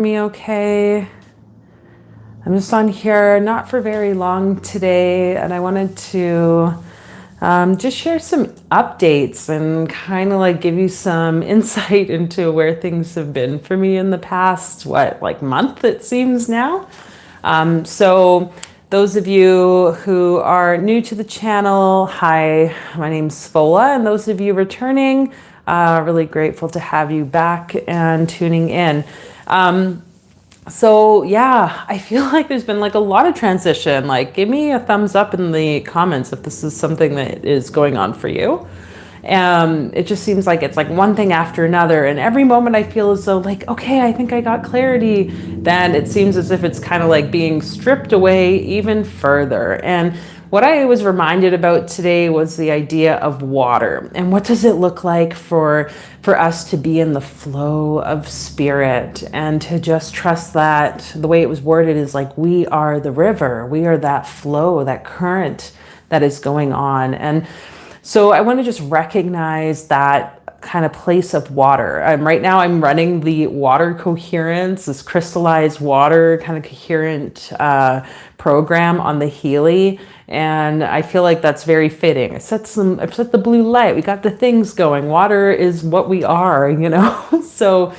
Me okay? I'm just on here, not for very long today, and I wanted to just share some updates and kind of like give you some insight into where things have been for me in the past, like month it seems now. So those of you who are new to the channel, hi, my name's Fola, and those of you returning, really grateful to have you back and tuning in. So yeah, I feel like there's been like a lot of transition. Like give me a thumbs up in the comments if this is something that is going on for you. It just seems like it's like one thing after another, and every moment I feel as though like, okay, I think I got clarity, then it seems as if it's kind of like being stripped away even further. And what I was reminded about today was the idea of water, and what does it look like for us to be in the flow of spirit and to just trust that the way it was worded is like we are the river, we are that flow, that current that is going on. And so I want to just recognize that kind of place of water. Right now I'm running the water coherence, this crystallized water kind of coherent program on the Healy. And I feel like that's very fitting. I've set the blue light. We got the things going. Water is what we are, you know? So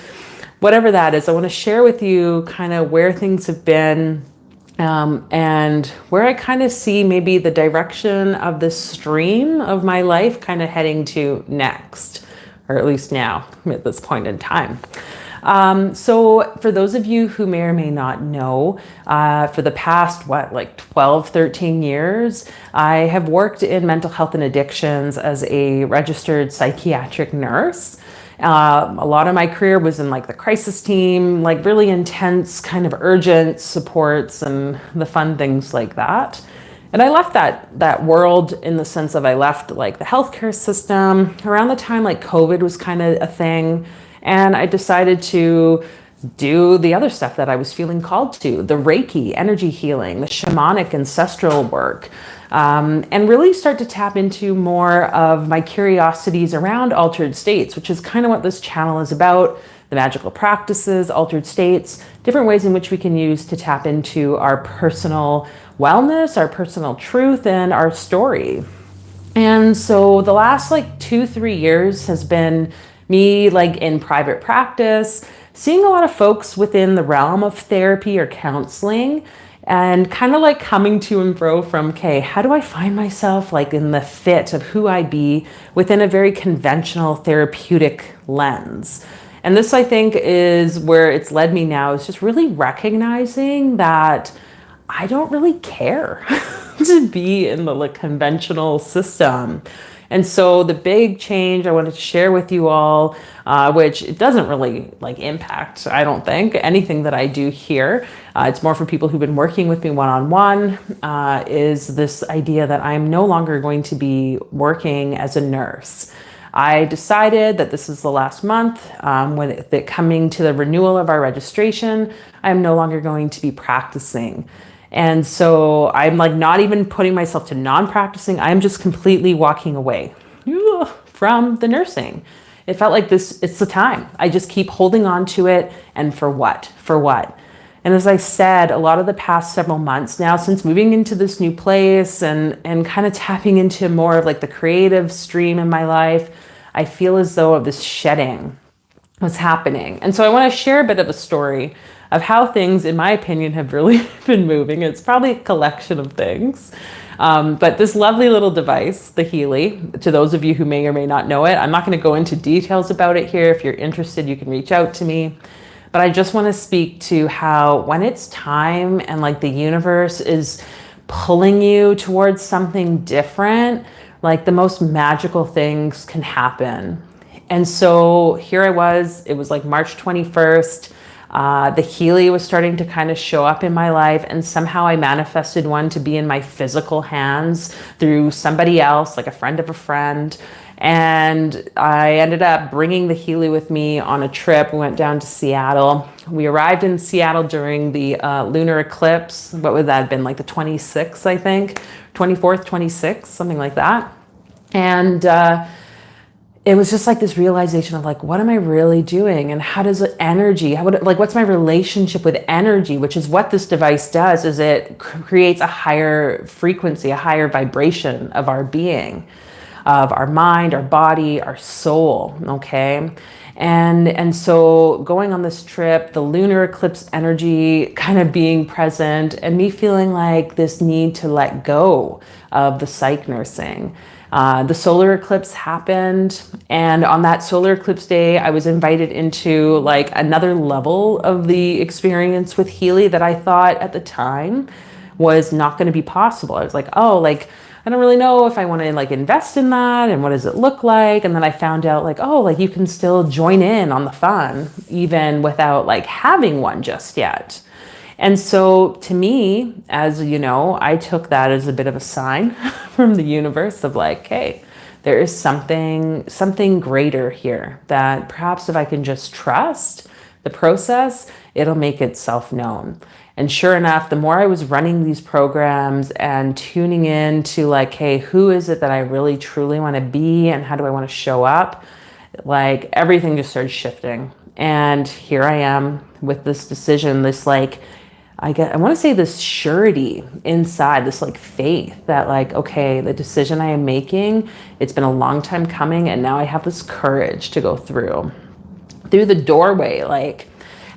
whatever that is, I want to share with you kind of where things have been, and where I kind of see maybe the direction of the stream of my life kind of heading to next, or at least now at this point in time. So for those of you who may or may not know, for the past, like 12, 13 years, I have worked in mental health and addictions as a registered psychiatric nurse. A lot of my career was in like the crisis team, like really intense kind of urgent supports and the fun things like that. And I left that world in the sense of I left like the healthcare system around the time like COVID was kind of a thing. And I decided to do the other stuff that I was feeling called to, the Reiki, energy healing, the shamanic ancestral work, and really start to tap into more of my curiosities around altered states, which is kind of what this channel is about, the magical practices, altered states, different ways in which we can use to tap into our personal wellness, our personal truth, and our story. And so the last like 2-3 years has been me like in private practice, seeing a lot of folks within the realm of therapy or counseling, and kind of like coming to and fro from, okay, how do I find myself like in the fit of who I be within a very conventional therapeutic lens? And this, I think, is where it's led me now, is just really recognizing that I don't really care to be in the like conventional system. And so the big change I wanted to share with you all, which it doesn't really like impact, I don't think, anything that I do here. It's more for people who've been working with me one-on-one, is this idea that I'm no longer going to be working as a nurse. I decided that this is the last month, when coming to the renewal of our registration, I'm no longer going to be practicing. And so I'm like not even putting myself to non-practicing. I'm just completely walking away from the nursing. It felt like it's the time. I just keep holding on to it. And for what? For what? And as I said, a lot of the past several months now, since moving into this new place and kind of tapping into more of like the creative stream in my life, I feel as though of this shedding was happening. And so I want to share a bit of a story of how things, in my opinion, have really been moving. It's probably a collection of things. But this lovely little device, the Healy, to those of you who may or may not know it, I'm not going to go into details about it here. If you're interested, you can reach out to me. But I just want to speak to how when it's time and like the universe is pulling you towards something different, like the most magical things can happen. And so here I was, it was like March 21st. The Healy was starting to kind of show up in my life, and somehow I manifested one to be in my physical hands through somebody else, like a friend of a friend. And I ended up bringing the Healy with me on a trip. We went down to Seattle. We arrived in Seattle during the lunar eclipse. What would that have been, like the 26th, I think? 24th, 26th, something like that. And it was just like this realization of like, what am I really doing? And how does energy, what's my relationship with energy, which is what this device does, is it creates a higher frequency, a higher vibration of our being, of our mind, our body, our soul. Okay. And so going on this trip, the lunar eclipse energy kind of being present, and me feeling like this need to let go of the psych nursing. The solar eclipse happened, and on that solar eclipse day, I was invited into like another level of the experience with Healy that I thought at the time was not going to be possible. I was like, oh, like, I don't really know if I want to like invest in that, and what does it look like? And then I found out like, oh, like you can still join in on the fun even without like having one just yet. And so to me, as you know, I took that as a bit of a sign from the universe of like, hey, there is something greater here that perhaps if I can just trust the process, it'll make itself known. And sure enough, the more I was running these programs and tuning in to like, hey, who is it that I really truly want to be and how do I want to show up? Like everything just started shifting. And here I am with this decision, this like, I want to say this surety inside, this like faith that like, okay, the decision I am making, it's been a long time coming, and now I have this courage to go through the doorway. Like,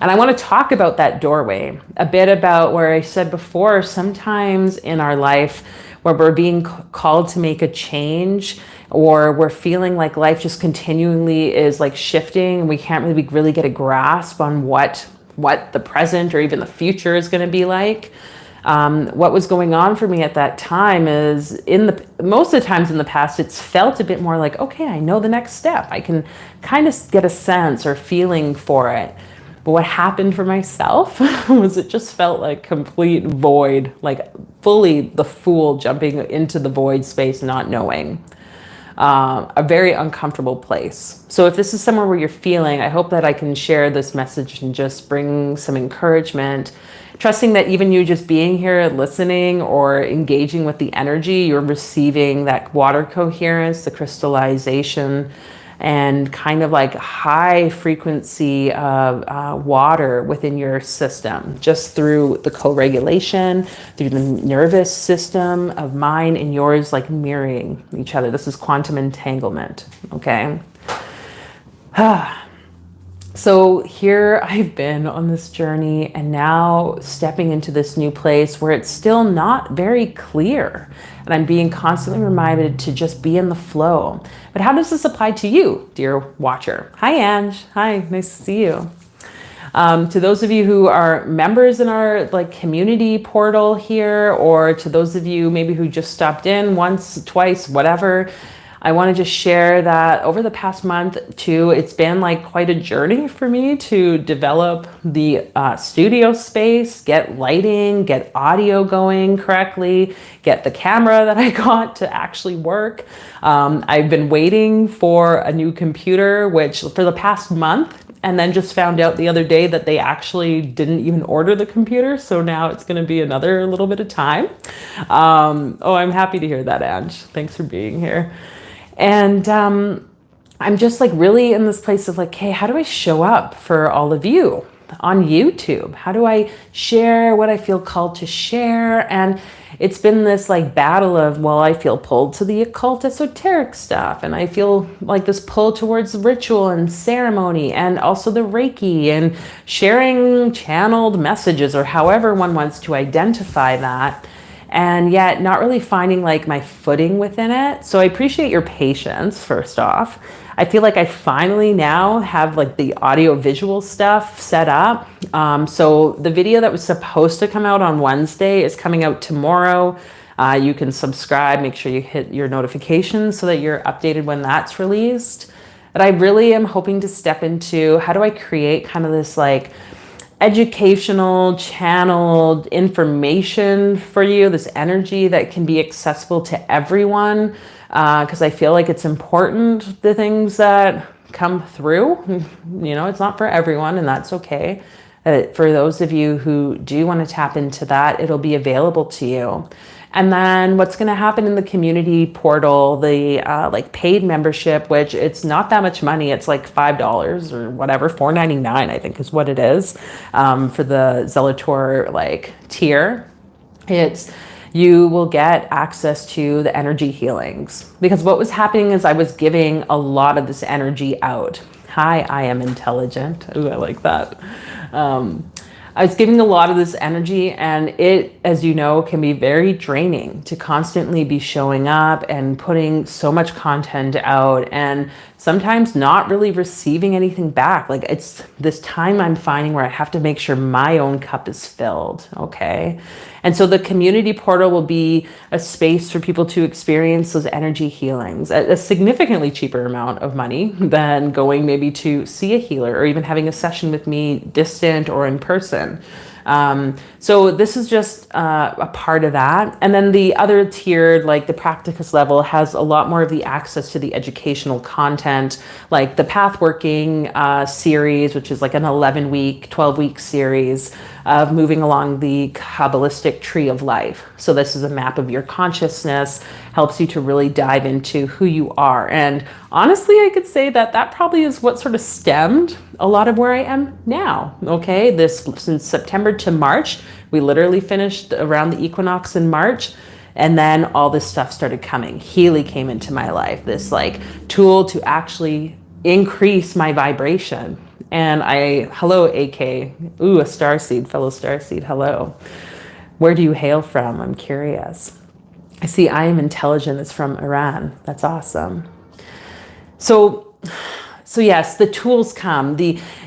and I want to talk about that doorway a bit, about where I said before, sometimes in our life where we're being called to make a change, or we're feeling like life just continually is like shifting and we can't really get a grasp on what the present or even the future is going to be like. What was going on for me at that time is most of the times in the past, it's felt a bit more like, okay, I know the next step. I can kind of get a sense or feeling for it. But what happened for myself was it just felt like complete void, like fully the fool jumping into the void space, not knowing. A very uncomfortable place. So if this is somewhere where you're feeling, I hope that I can share this message and just bring some encouragement, trusting that even you just being here, listening or engaging with the energy, you're receiving that water coherence, the crystallization, and kind of like high frequency of water within your system, just through the co-regulation, through the nervous system of mine and yours, like mirroring each other. This is quantum entanglement, okay? So here I've been on this journey, and now stepping into this new place where it's still not very clear. And I'm being constantly reminded to just be in the flow. But how does this apply to you, dear watcher? Hi, Ange. Hi, nice to see you. To those of you who are members in our like community portal here, or to those of you maybe who just stopped in once, twice, whatever, I want to just share that over the past month too, it's been like quite a journey for me to develop the studio space, get lighting, get audio going correctly, get the camera that I got to actually work. I've been waiting for a new computer, which for the past month, and then just found out the other day that they actually didn't even order the computer. So now it's going to be another little bit of time. Oh, I'm happy to hear that, Ange. Thanks for being here. And I'm just like really in this place of like, hey, how do I show up for all of you on YouTube? How do I share what I feel called to share? And it's been this like battle of, well, I feel pulled to the occult esoteric stuff, and I feel like this pull towards ritual and ceremony, and also the Reiki and sharing channeled messages, or however one wants to identify that. And yet not really finding like my footing within it. So I appreciate your patience, first off. I feel like I finally now have like the audio visual stuff set up. So the video that was supposed to come out on Wednesday is coming out tomorrow. You can subscribe, make sure you hit your notifications so that you're updated when that's released. But I really am hoping to step into, how do I create kind of this like educational channeled information for you, this energy that can be accessible to everyone, because I feel like it's important, the things that come through, you know, it's not for everyone, and that's okay. For those of you who do want to tap into that, it'll be available to you. And then what's going to happen in the community portal, the like paid membership, which it's not that much money. It's like $5 or whatever, $4.99, I think is what it is, for the Zelator like tier. You will get access to the energy healings, because what was happening is I was giving a lot of this energy out. Hi, I am intelligent. Ooh, I like that. I was giving a lot of this energy, and it, as you know, can be very draining to constantly be showing up and putting so much content out and sometimes not really receiving anything back. Like, it's this time I'm finding where I have to make sure my own cup is filled. Okay. And so the community portal will be a space for people to experience those energy healings at a significantly cheaper amount of money than going maybe to see a healer or even having a session with me distant or in person. So this is just a part of that. And then the other tiered, like the practicus level, has a lot more of the access to the educational content, like the Pathworking series, which is like an 11-week, 12-week series of moving along the Qabalistic tree of life. So this is a map of your consciousness, helps you to really dive into who you are. And honestly, I could say that that probably is what sort of stemmed a lot of where I am now. Okay, since September to March, we literally finished around the equinox in March. And then all this stuff started coming. Healy came into my life, this like tool to actually increase my vibration. And hello, AK, ooh, a starseed, fellow starseed, hello. Where do you hail from? I'm curious. I see I am intelligent is from Iran. That's awesome. So yes, the tools come,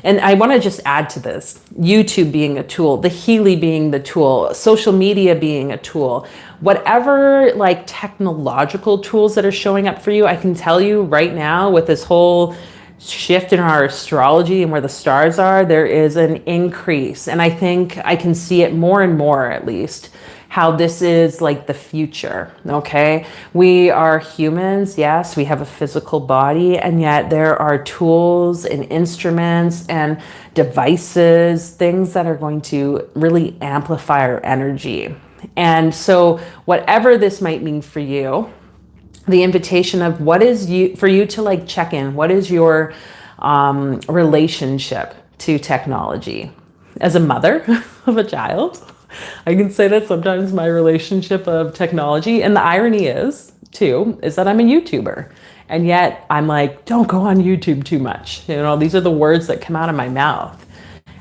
and I want to just add to this, YouTube being a tool, the Healy being the tool, social media being a tool, whatever like technological tools that are showing up for you, I can tell you right now with this whole shift in our astrology and where the stars are, there is an increase. And I think I can see it more and more, at least, how this is like the future. Okay. We are humans. Yes. We have a physical body, and yet there are tools and instruments and devices, things that are going to really amplify our energy. And so whatever this might mean for you, the invitation of for you to like check in, what is your relationship to technology? As a mother of a child, I can say that sometimes my relationship of technology, and the irony is that I'm a YouTuber, and yet I'm like, don't go on YouTube too much. You know, these are the words that come out of my mouth.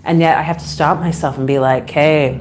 And yet I have to stop myself and be like, hey,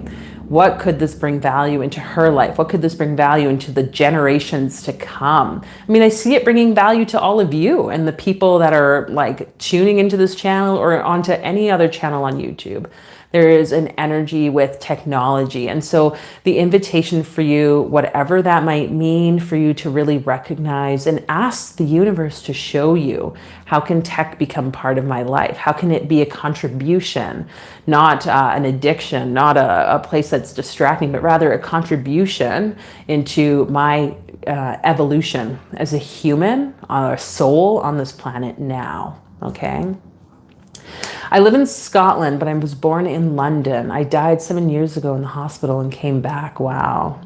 what could this bring value into her life? What could this bring value into the generations to come? I mean, I see it bringing value to all of you and the people that are like tuning into this channel or onto any other channel on YouTube. There is an energy with technology. And so the invitation for you, whatever that might mean for you to really recognize and ask the universe to show you, how can tech become part of my life? How can it be a contribution, not an addiction, not a place that's distracting, but rather a contribution into my evolution as a human, a soul on this planet now, okay? I live in Scotland, but I was born in London. I died 7 years ago in the hospital and came back. Wow.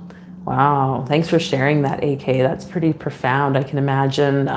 Wow. Thanks for sharing that, AK. That's pretty profound. I can imagine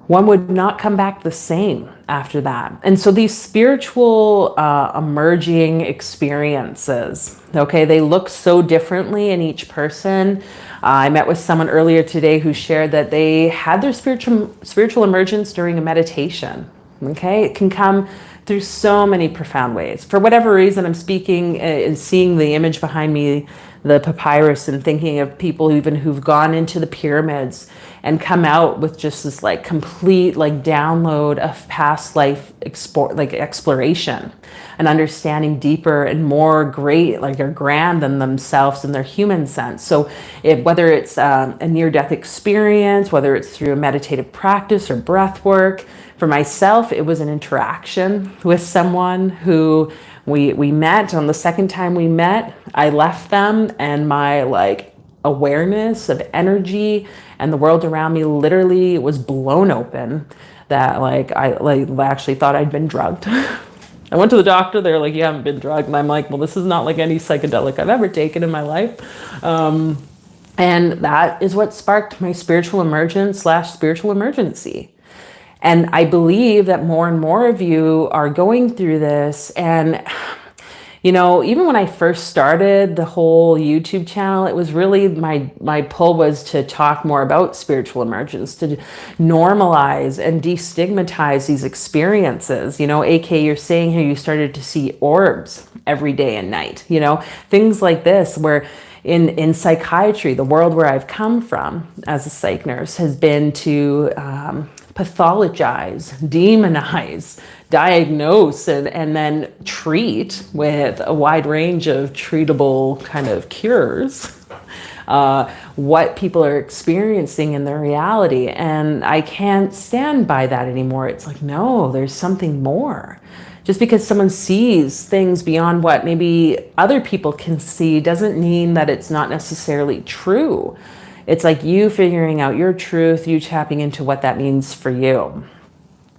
one would not come back the same after that. And so these spiritual emerging experiences, okay, they look so differently in each person. I met with someone earlier today who shared that they had their spiritual emergence during a meditation. Okay, it can come through so many profound ways. For whatever reason, I'm speaking and seeing the image behind me, the papyrus, and thinking of people who've gone into the pyramids and come out with just this like complete like download of past life exploration and understanding deeper and more great, like are grand than themselves in their human sense. So whether it's a near-death experience, whether it's through a meditative practice or breath work, for myself, it was an interaction with someone who we met. On the second time we met, I left them, and my like awareness of energy and the world around me literally was blown open, that like I actually thought I'd been drugged. I went to the doctor. They're like, you haven't been drugged. And I'm like, well, this is not like any psychedelic I've ever taken in my life. And that is what sparked my spiritual emergence / spiritual emergency. And I believe that more and more of you are going through this. And, you know, even when I first started the whole YouTube channel, it was really my pull was to talk more about spiritual emergence, to normalize and destigmatize these experiences. You know, AK, you're saying here you started to see orbs every day and night, you know, things like this where in psychiatry, the world where I've come from as a psych nurse has been to pathologize, demonize, diagnose, and then treat with a wide range of treatable kind of cures what people are experiencing in their reality. And I can't stand by that anymore. It's like, no, there's something more. Just because someone sees things beyond what maybe other people can see doesn't mean that it's not necessarily true. It's like you figuring out your truth, you tapping into what that means for you.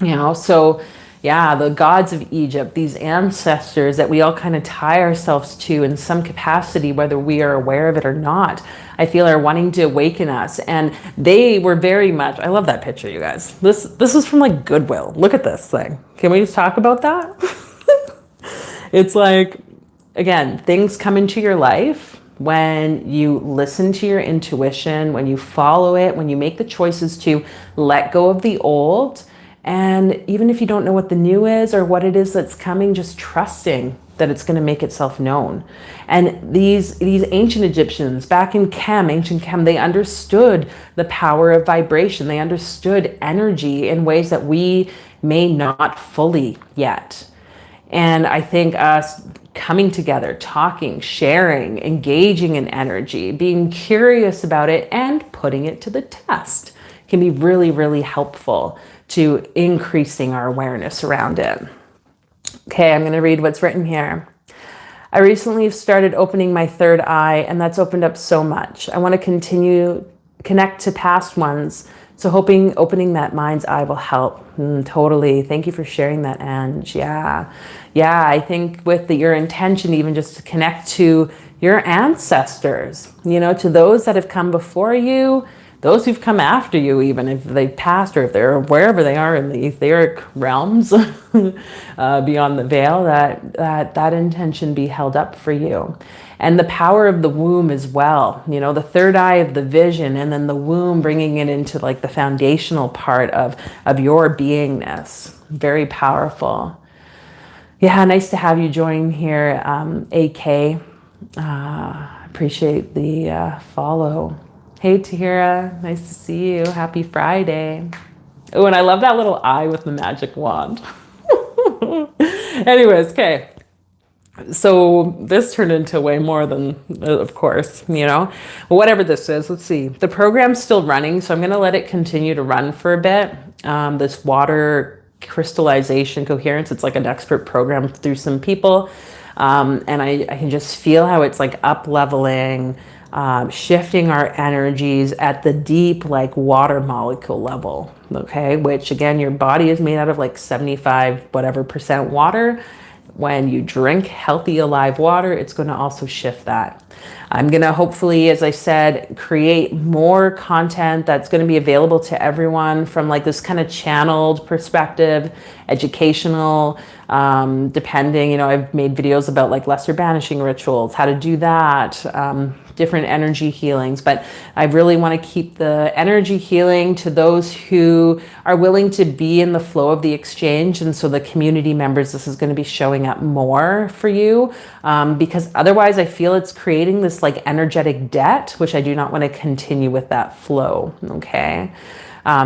You know, so yeah, the gods of Egypt, these ancestors that we all kind of tie ourselves to in some capacity, whether we are aware of it or not, I feel are wanting to awaken us. And they were very much, I love that picture, you guys. This is from like Goodwill. Look at this thing. Can we just talk about that? It's like, again, things come into your life when you listen to your intuition, when you follow it, when you make the choices to let go of the old. And even if you don't know what the new is or what it is that's coming, just trusting that it's going to make itself known. And these ancient Egyptians back in ancient Chem, they understood the power of vibration. They understood energy in ways that we may not fully yet. And I think us coming together, talking, sharing, engaging in energy, being curious about it and putting it to the test can be really, really helpful to increasing our awareness around it. Okay, I'm going to read what's written here. I recently started opening my third eye, and that's opened up so much. I want to connect to past ones. So hoping opening that mind's eye will help. Totally. Thank you for sharing that, Ange. Yeah. I think with your intention, even just to connect to your ancestors, you know, to those that have come before you, those who've come after you, even if they've passed or if they're wherever they are in the etheric realms beyond the veil, that intention be held up for you. And the power of the womb as well, you know, the third eye of the vision, and then the womb, bringing it into like the foundational part of your beingness. Very powerful. Yeah, nice to have you join here, AK. Appreciate the follow. Hey, Tahira, nice to see you. Happy Friday. Oh, and I love that little eye with the magic wand. Anyways, okay. So this turned into way more than, of course, you know, whatever this is. Let's see. The program's still running, so I'm going to let it continue to run for a bit. This water crystallization coherence, it's like an expert program through some people. And I can just feel how it's like up leveling, shifting our energies at the deep, like water molecule level. Okay. Which again, your body is made out of like 75, whatever % water. When you drink healthy, alive water, it's going to also shift that. I'm going to hopefully, as I said, create more content that's going to be available to everyone from like this kind of channeled perspective, educational, depending, you know, I've made videos about like lesser banishing rituals, how to do that, different energy healings, but I really want to keep the energy healing to those who are willing to be in the flow of the exchange. And so the community members, this is going to be showing up more for you, because otherwise I feel it's creating this like energetic debt, which I do not want to continue with that flow. Okay.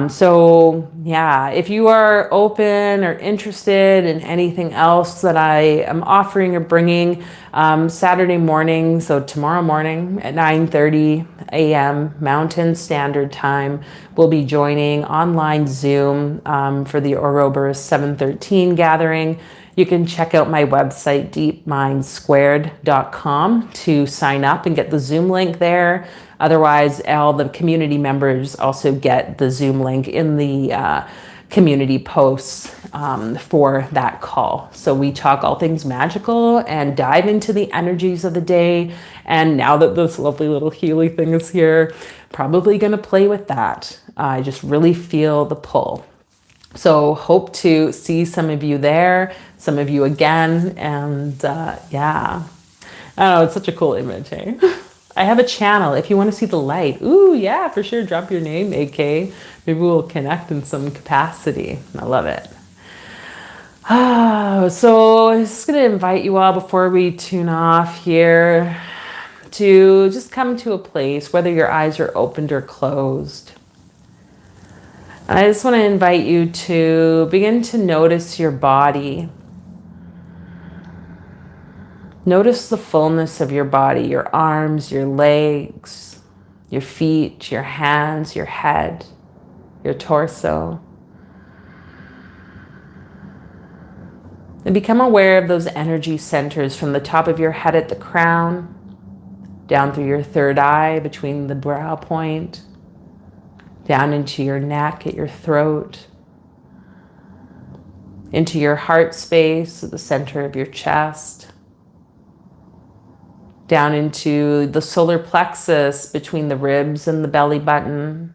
So yeah, if you are open or interested in anything else that I am offering or bringing, Saturday morning, so tomorrow morning at 9:30 a.m. Mountain Standard Time, we'll be joining online Zoom for the Ouroboros 713 gathering. You can check out my website, deepmindsquared.com, to sign up and get the Zoom link there. Otherwise, all the community members also get the Zoom link in the community posts for that call. So we talk all things magical and dive into the energies of the day. And now that this lovely little Healy thing is here, probably going to play with that. I just really feel the pull. So hope to see some of you there, some of you again. And yeah, oh, it's such a cool image, eh? I have a channel if you want to see the light. Ooh, yeah, for sure. Drop your name, AK. Maybe we'll connect in some capacity. I love it. So I'm just going to invite you all before we tune off here to just come to a place, whether your eyes are opened or closed. I just want to invite you to begin to notice your body. Notice the fullness of your body, your arms, your legs, your feet, your hands, your head, your torso. And become aware of those energy centers from the top of your head at the crown, down through your third eye between the brow point, down into your neck at your throat, into your heart space at the center of your chest, down into the solar plexus between the ribs and the belly button,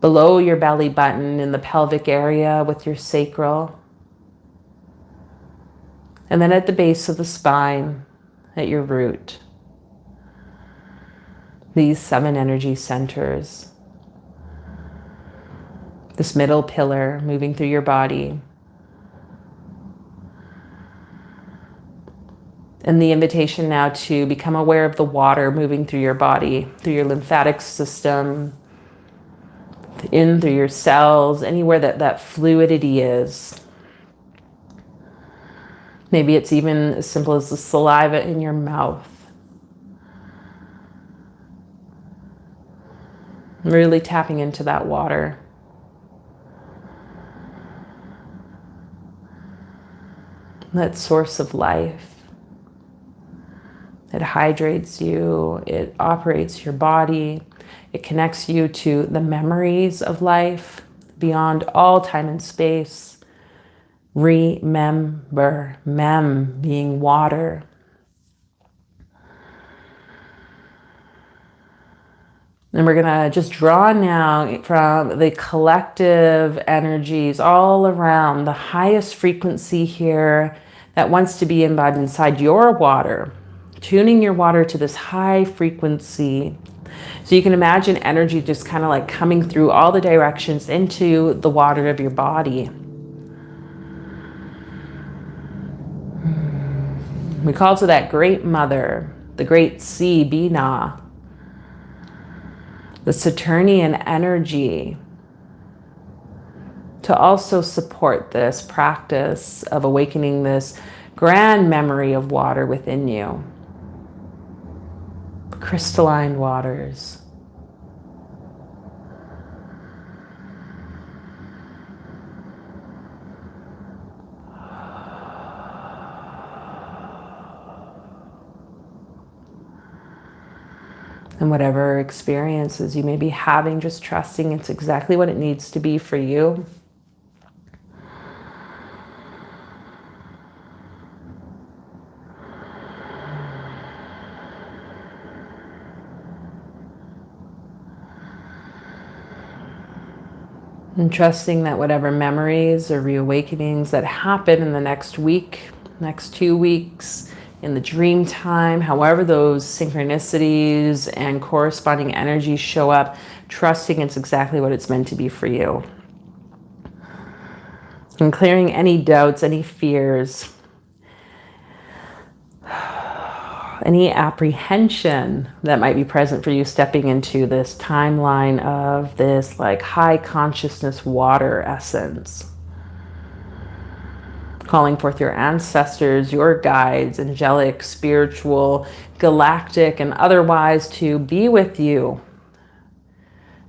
below your belly button in the pelvic area with your sacral, and then at the base of the spine at your root. These 7 energy centers, this middle pillar moving through your body, and the invitation now to become aware of the water moving through your body, through your lymphatic system, in through your cells, anywhere that fluidity is. Maybe it's even as simple as the saliva in your mouth. Really tapping into that water. That source of life. It hydrates you, it operates your body, it connects you to the memories of life beyond all time and space. Remember, mem being water. And we're gonna just draw now from the collective energies all around the highest frequency here that wants to be embodied inside your water. Tuning your water to this high frequency. So you can imagine energy just kind of like coming through all the directions into the water of your body. We call to that great mother, the great sea, Binah, the Saturnian energy, to also support this practice of awakening this grand memory of water within you. Crystalline waters. And whatever experiences you may be having, just trusting it's exactly what it needs to be for you. And trusting that whatever memories or reawakenings that happen in the next week, next 2 weeks, in the dream time, however those synchronicities and corresponding energies show up, trusting it's exactly what it's meant to be for you. And clearing any doubts, any fears, any apprehension that might be present for you stepping into this timeline of this like high consciousness water essence. Calling forth your ancestors, your guides, angelic, spiritual, galactic, and otherwise to be with you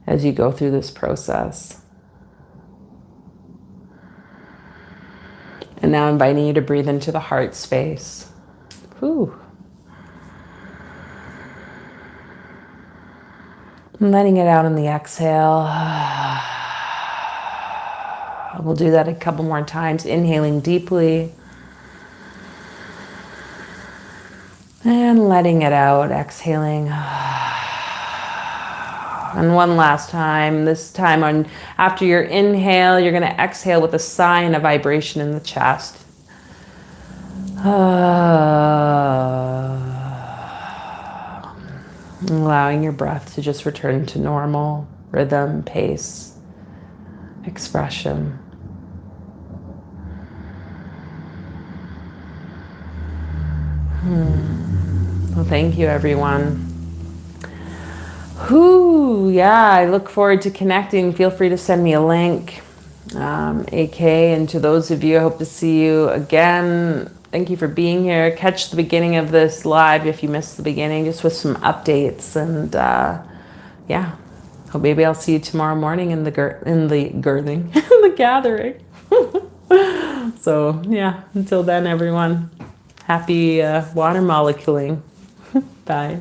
as you go through this process. And now inviting you to breathe into the heart space. Whew. And letting it out on the exhale. We'll do that a couple more times, inhaling deeply. And letting it out, exhaling. And one last time, this time after your inhale, you're going to exhale with a sigh and a vibration in the chest. Allowing your breath to just return to normal rhythm, pace, expression. Well, thank you, everyone. Yeah, I look forward to connecting. Feel free to send me a link, AK, and to those of you, I hope to see you again. Thank you for being here. Catch the beginning of this live if you missed the beginning, just with some updates. And yeah, hope maybe I'll see you tomorrow morning in the girthing, in the gathering. So yeah, until then, everyone, happy water moleculing. Bye.